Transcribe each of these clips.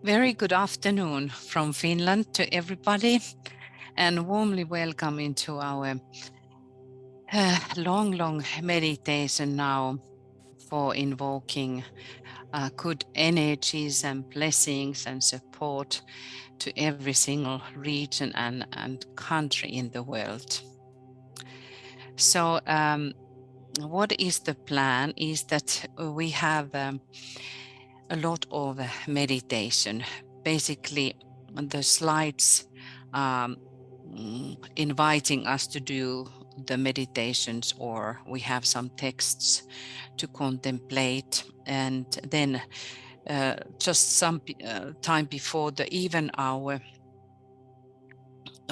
Very good afternoon from Finland to everybody, and warmly welcome into our long meditation now for invoking good energies and blessings and support to every single region and country in the world. So what is the plan is that we have a lot of meditation. Basically, the slides inviting us to do the meditations, or we have some texts to contemplate, and then just some time before the even hour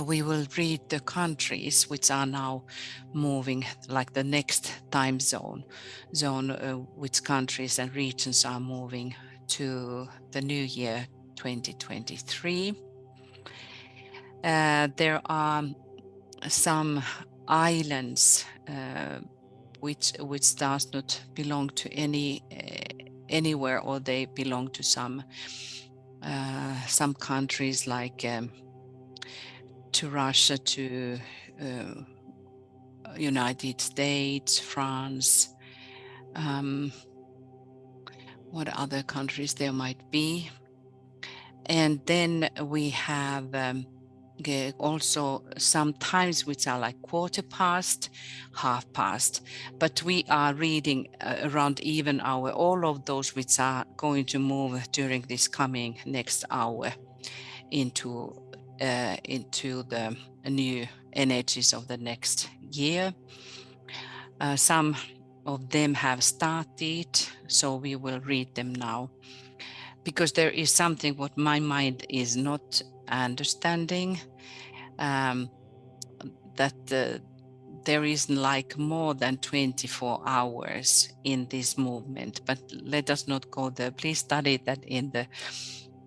we will read the countries which are now moving, like the next time zone, which countries and regions are moving to the new year 2023. There are some islands which does not belong to anywhere, or they belong to some countries like to Russia, to United States, France, what other countries there might be. And then we have also some times which are like quarter past, half past, but we are reading around even hour, all of those which are going to move during this coming next hour into the new energies of the next year. Some of them have started, so we will read them now, because there is something what my mind is not understanding, that there is like more than 24 hours in this movement, but let us not go there. Please study that in the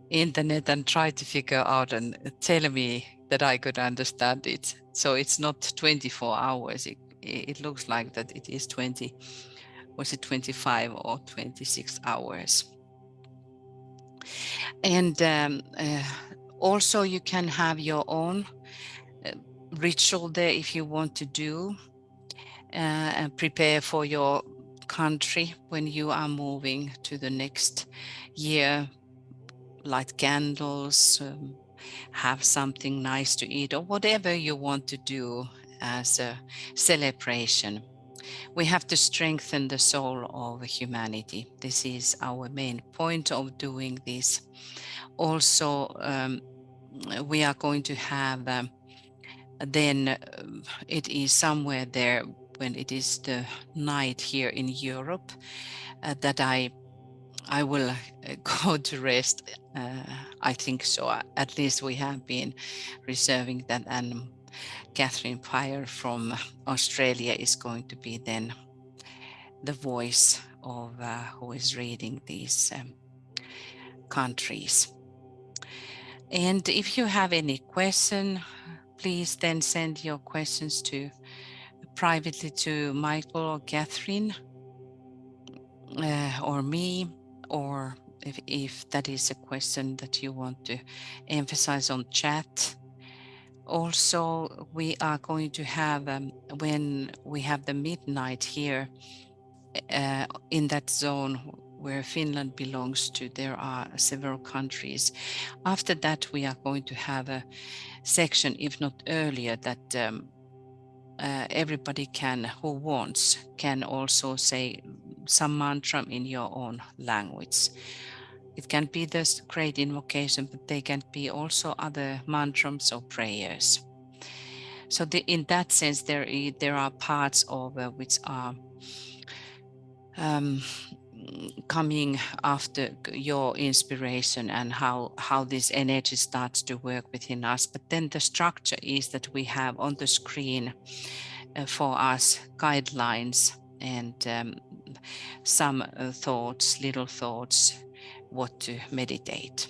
internet and try to figure out and tell me that I could understand it. So it's not 24 hours. It looks like that it is 25 or 26 hours. And also you can have your own ritual there if you want to do, and prepare for your country when you are moving to the next year. Light candles, have something nice to eat, or whatever you want to do as a celebration. We have to strengthen the soul of humanity. This is our main point of doing this. Also, we are going to have then it is somewhere there when it is the night here in Europe that I will go to rest. I think so. At least we have been reserving that, and Catherine Pryor from Australia is going to be then the voice of who is reading these countries. And if you have any question, please then send your questions to privately to Michael or Catherine or me, or if that is a question that you want to emphasize on chat. Also, we are going to have, when we have the midnight here in that zone where Finland belongs to, there are several countries. After that, we are going to have a section, if not earlier, that everybody who wants, can also say some mantra in your own language. It can be this great invocation, but they can be also other mantras or prayers. So in that sense, there are parts of which are coming after your inspiration and how this energy starts to work within us. But then the structure is that we have on the screen for us guidelines and some little thoughts, what to meditate.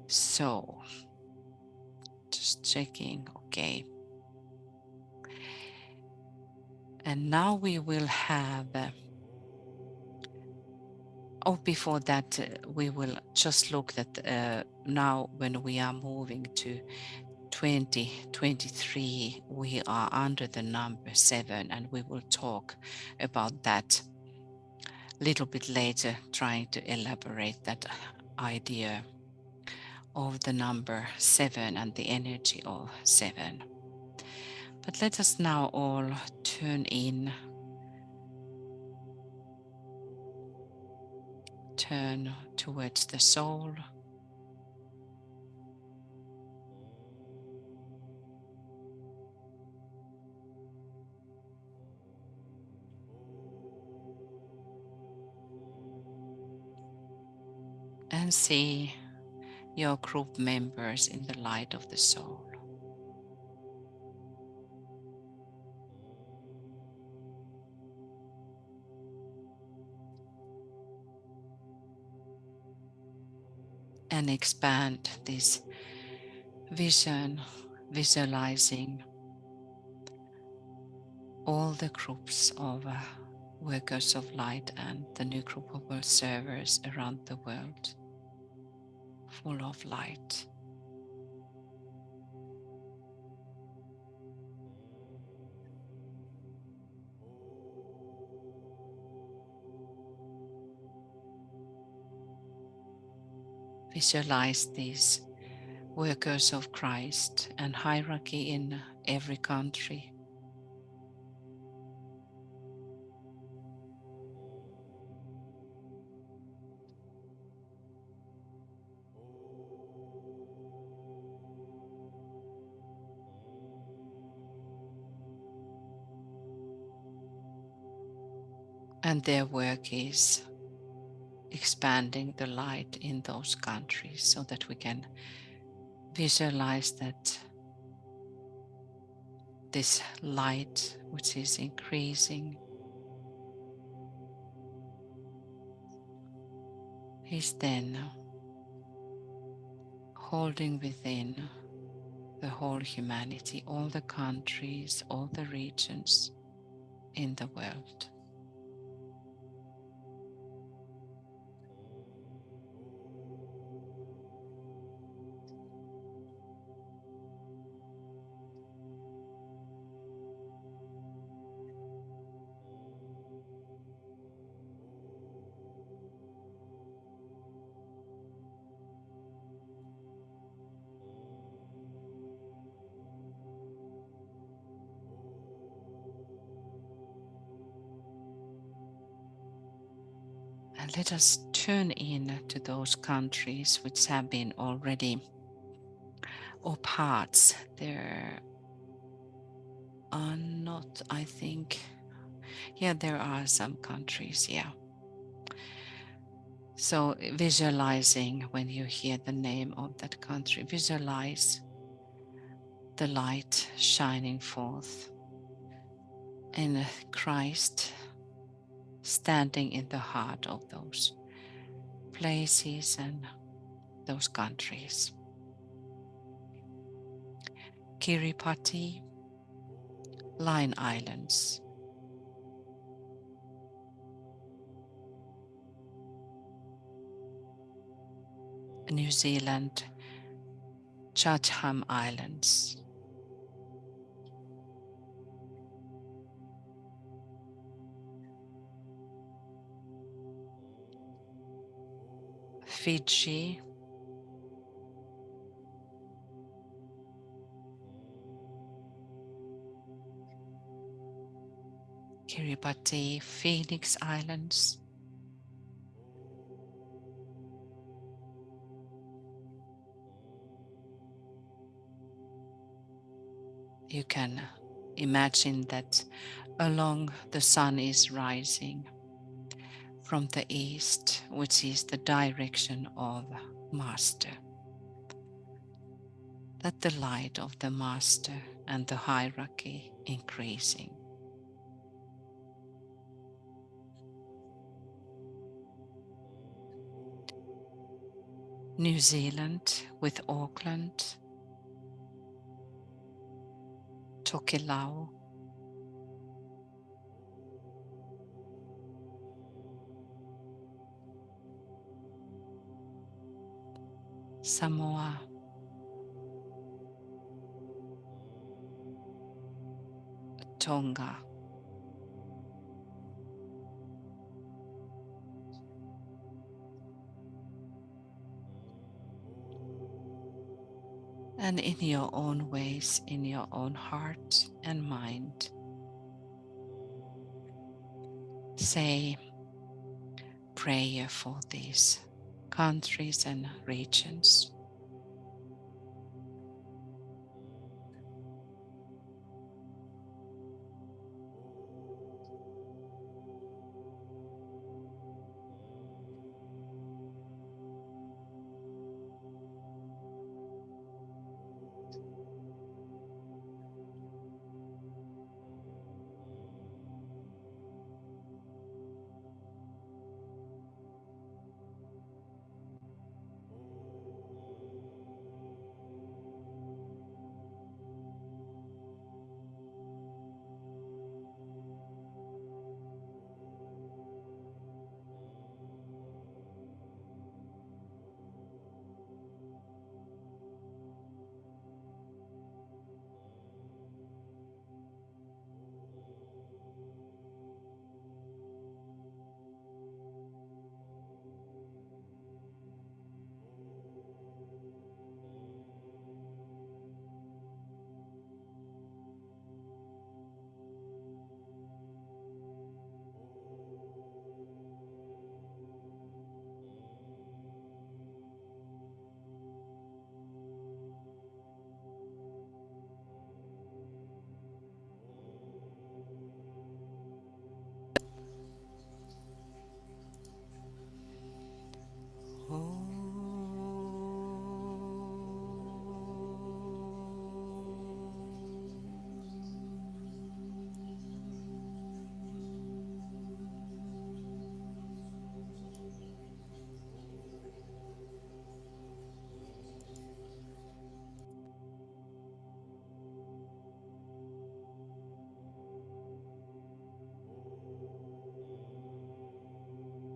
So just checking. Okay. And now we will have Oh, before that, we will just look at now when we are moving to 2023, we are under the number 7, and we will talk about that a little bit later, trying to elaborate that idea of the number 7 and the energy of 7. But let us now all turn towards the soul. And see your group members in the light of the soul. And expand this vision, visualizing all the groups of workers of light and the new group of world servers around the world, full of light. Visualize these workers of Christ and hierarchy in every country. And their work is expanding the light in those countries so that we can visualize that this light, which is increasing, is then holding within the whole humanity, all the countries, all the regions in the world. And let us turn in to those countries which have been already, or parts. There are not, I think, yeah, there are some countries, yeah. So visualizing, when you hear the name of that country, visualize the light shining forth and Christ standing in the heart of those places and those countries. Kiribati, Line Islands, New Zealand, Chatham Islands, Fiji, Kiribati, Phoenix Islands, you can imagine that along the sun is rising from the east, which is the direction of Master. That the light of the Master and the hierarchy increasing. New Zealand with Auckland, Tokelau, Samoa, Tonga, and in your own ways, in your own heart and mind, say prayer for these countries and regions.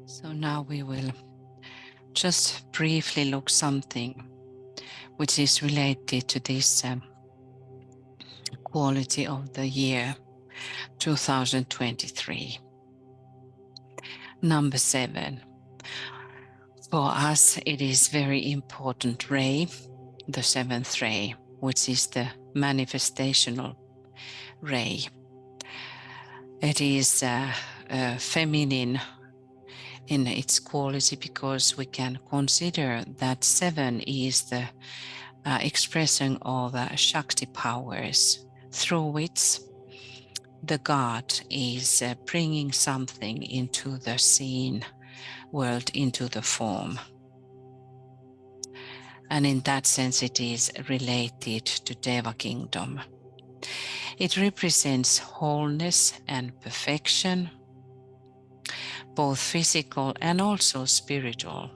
So now we will just briefly look something which is related to this quality of the year 2023. Number 7. For us, it is very important ray, the 7th ray, which is the manifestational ray. It is feminine in its quality because we can consider that 7 is the expression of Shakti powers through which the God is bringing something into the seen world, into the form. And in that sense, it is related to Deva kingdom. It represents wholeness and perfection, both physical and also spiritual.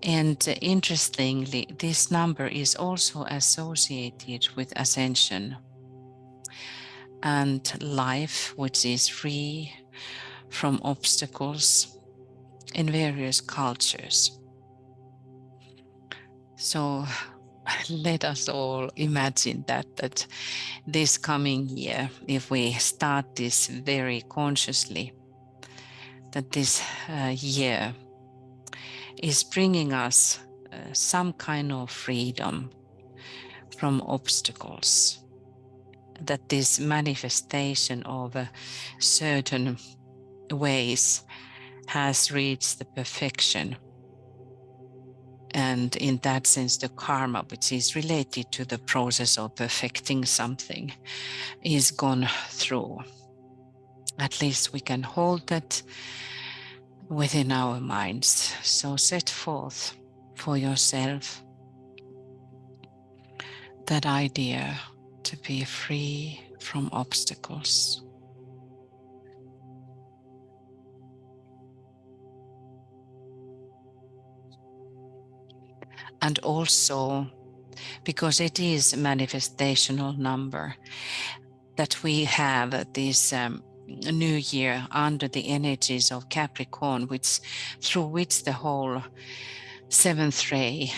And interestingly, this number is also associated with ascension and life, which is free from obstacles in various cultures. So let us all imagine that this coming year, if we start this very consciously, that this year is bringing us some kind of freedom from obstacles, that this manifestation of certain ways has reached the perfection. And in that sense, the karma, which is related to the process of perfecting something, is gone through. At least we can hold that within our minds. So set forth for yourself that idea to be free from obstacles. And also, because it is a manifestational number, that we have this new year under the energies of Capricorn, through which the whole seventh ray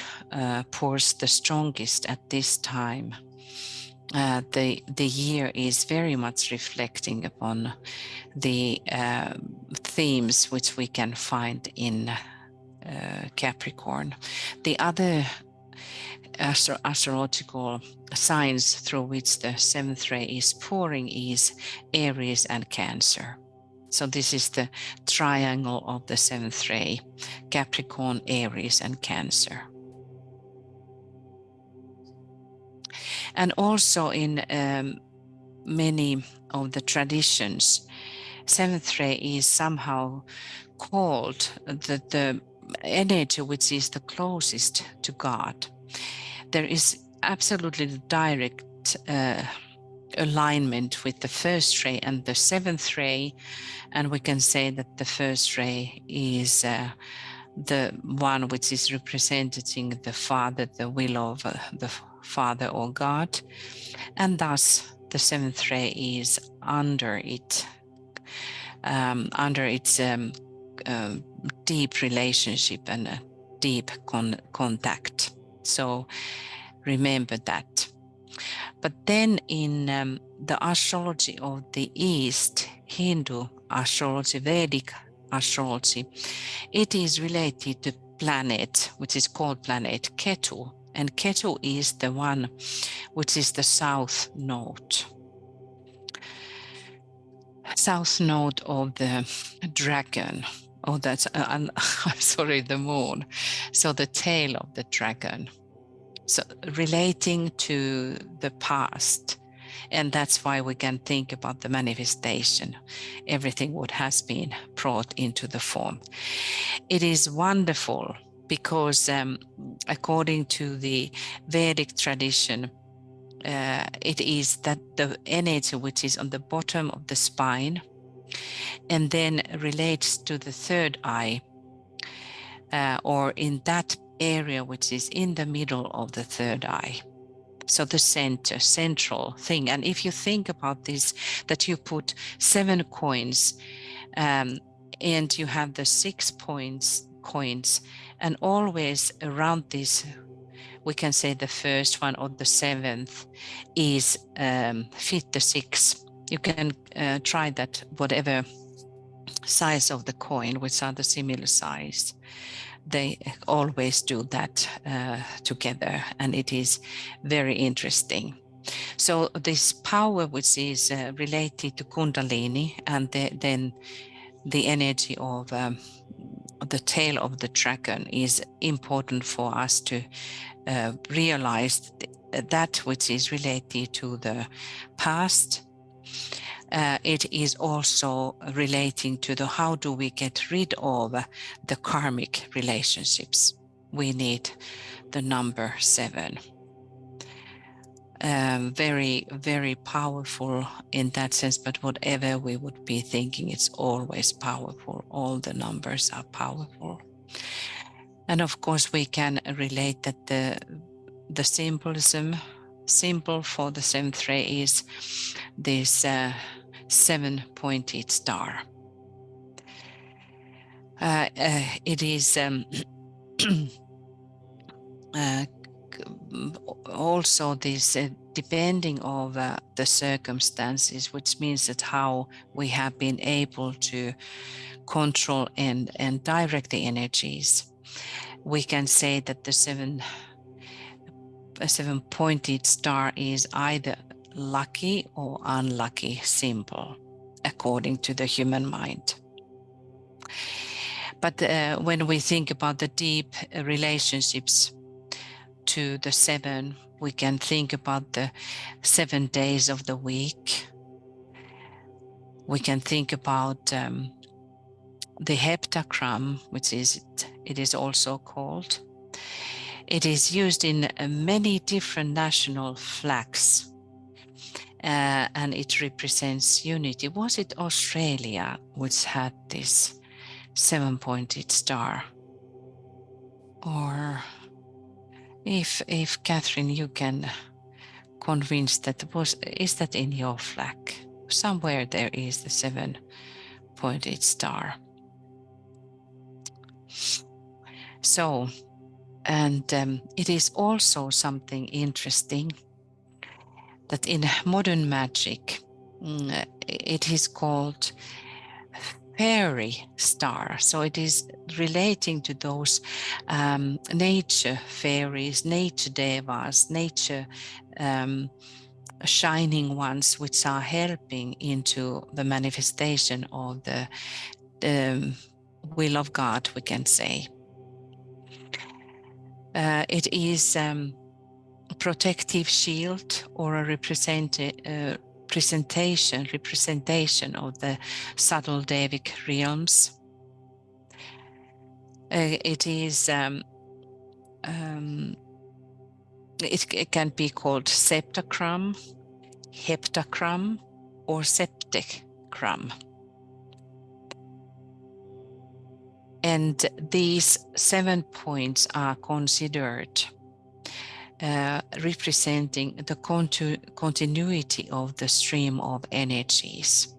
pours the strongest at this time. The year is very much reflecting upon the themes which we can find in Capricorn. The other astrological signs through which the seventh ray is pouring is Aries and Cancer. So this is the triangle of the seventh ray: Capricorn, Aries, and Cancer. And also in many of the traditions, seventh ray is somehow called the energy which is the closest to God. There is absolutely direct alignment with the first ray and the seventh ray, and we can say that the first ray is the one which is representing the Father, the will of the Father or God, and thus the seventh ray is under its deep relationship and deep contact. So remember that. But then in the astrology of the East, Hindu astrology, Vedic astrology, it is related to planet, which is called planet Ketu. And Ketu is the one which is the south node. South node of the dragon. Oh, that's, I'm sorry, the moon. So the tail of the dragon. So relating to the past. And that's why we can think about the manifestation, everything what has been brought into the form. It is wonderful because according to the Vedic tradition, it is that the energy which is on the bottom of the spine and then relates to the third eye, or in that area which is in the middle of the third eye. So the central thing. And if you think about this, that you put 7 coins and you have the 6 coins, and always around this, we can say the first one or the 7th is fit the 6. You can try that, whatever size of the coin, which are the similar size. They always do that together, and it is very interesting. So this power which is related to Kundalini, and then the energy of the tail of the dragon is important for us to realize that which is related to the past. It is also relating to the how do we get rid of the karmic relationships. We need the number 7. Very, very powerful in that sense, but whatever we would be thinking, it's always powerful. All the numbers are powerful. And of course, we can relate that the symbol for the 7th ray is this 7-pointed star. It is also this depending of the circumstances, which means that how we have been able to control and direct the energies. We can say that the 7-pointed star is either lucky or unlucky symbol, according to the human mind. But when we think about the deep relationships to the 7, we can think about the 7 days of the week. We can think about the heptagram, which it is also called. It is used in many different national flags, and it represents unity. Was it Australia which had this 7-pointed star? Or if Catherine, you can convince that is that in your flag? Somewhere there is the 7-pointed star. So And it is also something interesting that in modern magic, it is called fairy star. So it is relating to those nature fairies, nature devas, nature shining ones, which are helping into the manifestation of the will of God, we can say. It is a protective shield or a representation of the subtle Devic realms. It is it can be called septacrum, heptacrum, or septicrum. And these 7 points are considered representing the continuity of the stream of energies.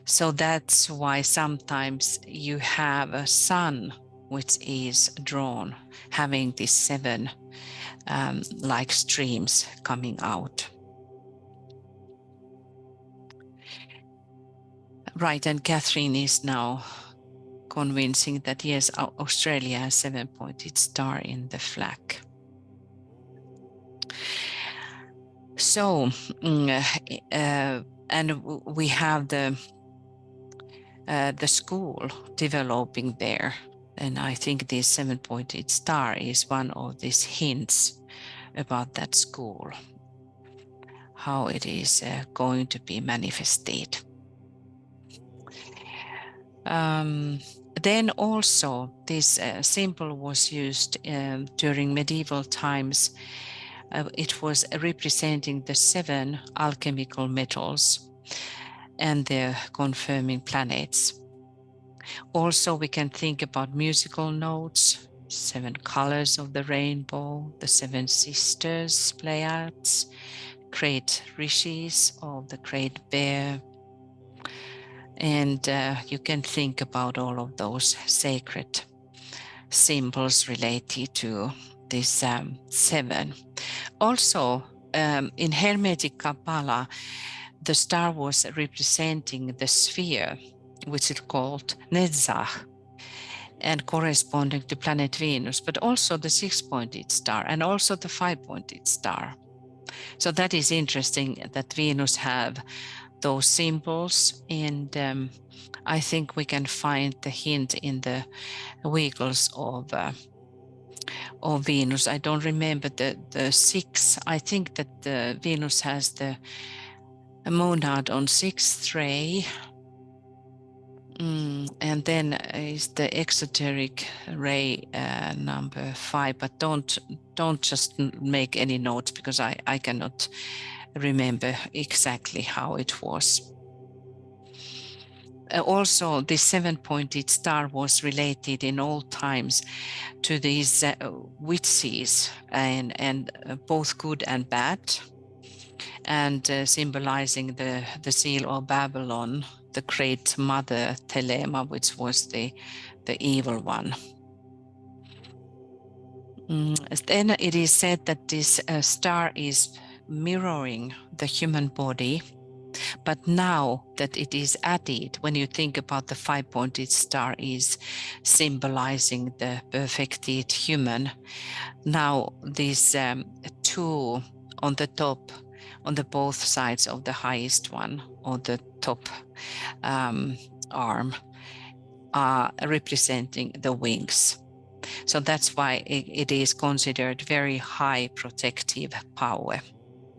So that's why sometimes you have a sun which is drawn, having these 7 like streams coming out. Right, and Catherine is now convincing that yes, Australia has 7-pointed star in the flag. So, and we have the school developing there, and I think this 7-pointed star is one of these hints about that school, how it is going to be manifested. Then also this symbol was used during medieval times. It was representing the 7 alchemical metals and their confirming planets. Also, we can think about musical notes, 7 colors of the rainbow, the 7 sisters, Pleiades, great rishis of the Great Bear. And you can think about all of those sacred symbols related to this 7. Also, in Hermetic Kabbalah, the star was representing the sphere, which is called Netzach, and corresponding to planet Venus, but also the 6-pointed star and also the 5-pointed star. So that is interesting that Venus have those symbols, and I think we can find the hint in the vehicles of Venus. I don't remember the 6. I think that the Venus has the monad on 6th ray, and then is the exoteric ray number 5. But don't just make any notes, because I cannot remember exactly how it was. Also, the 7-pointed star was related in old times to these witches, and both good and bad, and symbolizing the seal of Babylon, the great mother Telema, which was the evil one. Then it is said that this star is mirroring the human body. But now that it is added, when you think about the 5-pointed star is symbolizing the perfected human, now these 2 on the top, on the both sides of the highest one, or the top arm, are representing the wings. So that's why it is considered very high protective power.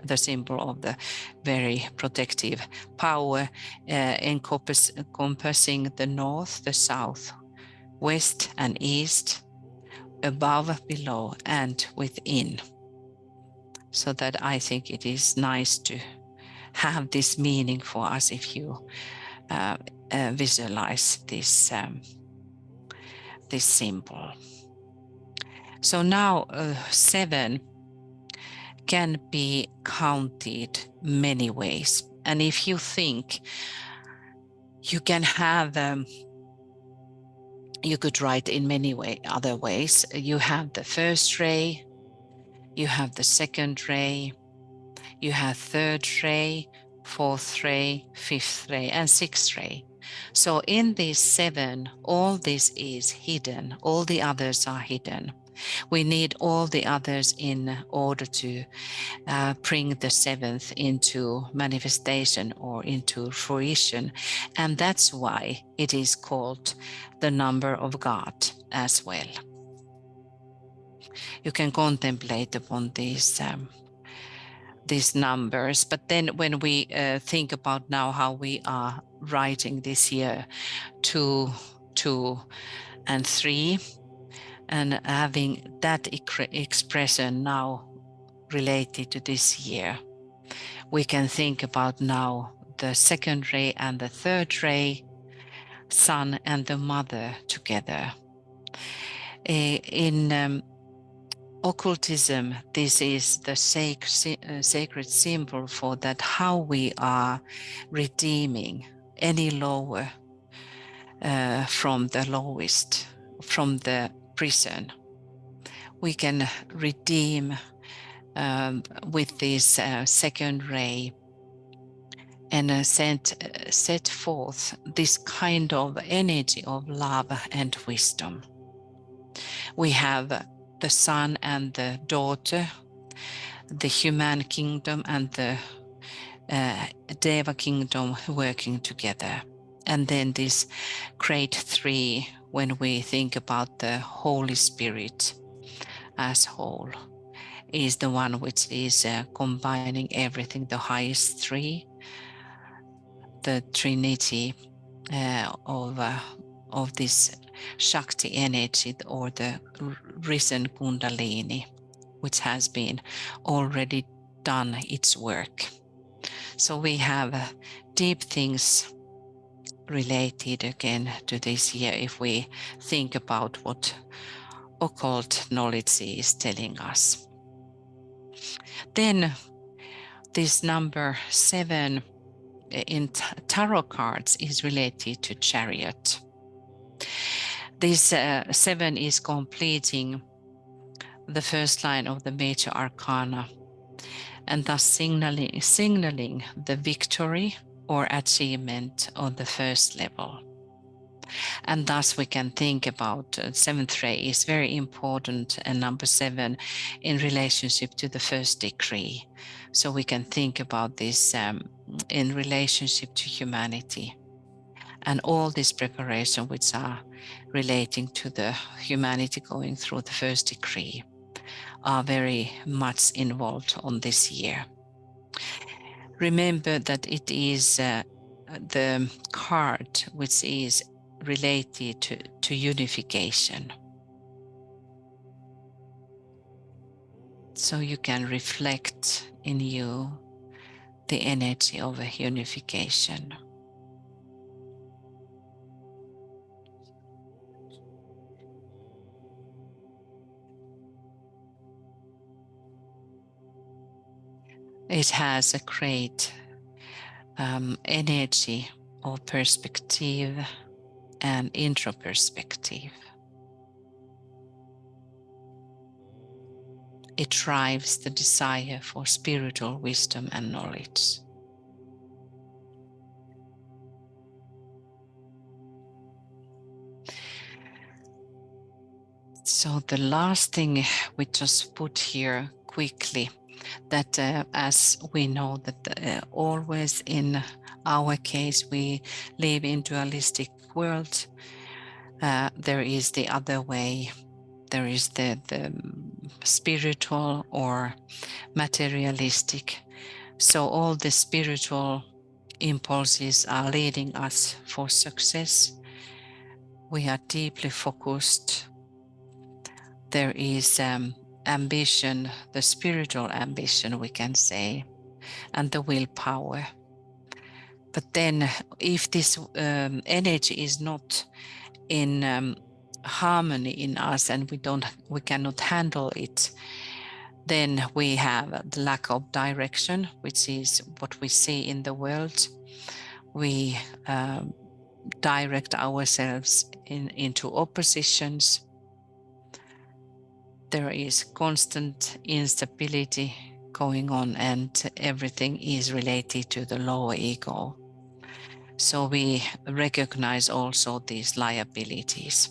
The symbol of the very protective power, encompassing the north, the south, west and east, above, below, and within. So that I think it is nice to have this meaning for us if you visualize this symbol. So now 7 can be counted many ways. And if you think you can have you could write in many other ways. You have the first ray, you have the second ray, you have third ray, fourth ray, fifth ray, and sixth ray. So in these 7, all this is hidden. All the others are hidden. We need all the others in order to bring the 7th into manifestation or into fruition. And that's why it is called the number of God as well. You can contemplate upon these numbers. But then when we think about now how we are writing this year 2, 2, and 3, and having that expression now related to this year, we can think about now the second ray and the third ray, Son and the Mother together. In occultism, this is the sacred symbol for that, how we are redeeming any lower from the lowest, from the prison. We can redeem with this second ray and set forth this kind of energy of love and wisdom. We have the son and the daughter, the human kingdom and the Deva kingdom working together. And then this great 3, when we think about the Holy Spirit as whole, is the one which is combining everything, the highest 3, the Trinity of this Shakti energy, or the risen Kundalini, which has been already done its work. So we have deep things related again to this year if we think about what occult knowledge is telling us. Then this number 7 in tarot cards is related to Chariot. This 7 is completing the first line of the major arcana, and thus signaling the victory or achievement on the first level. And thus we can think about 7th ray is very important, and number 7 in relationship to the first degree. So we can think about this in relationship to humanity, and all this preparation which are relating to the humanity going through the first degree are very much involved on this year. Remember that it is the card which is related to unification. So you can reflect in you the energy of a unification. It has a great energy of perspective and introspective. It drives the desire for spiritual wisdom and knowledge. So the last thing we just put here quickly, that as we know that always in our case we live in dualistic world, there is the other way. There is the spiritual or materialistic. So all the spiritual impulses are leading us for success. We are deeply focused. There is ambition, the spiritual ambition, we can say, and the willpower. But then if this energy is not in harmony in us, and we cannot handle it, then we have the lack of direction, which is what we see in the world. We direct ourselves into oppositions. There is constant instability going on, and everything is related to the lower ego. So we recognize also these liabilities.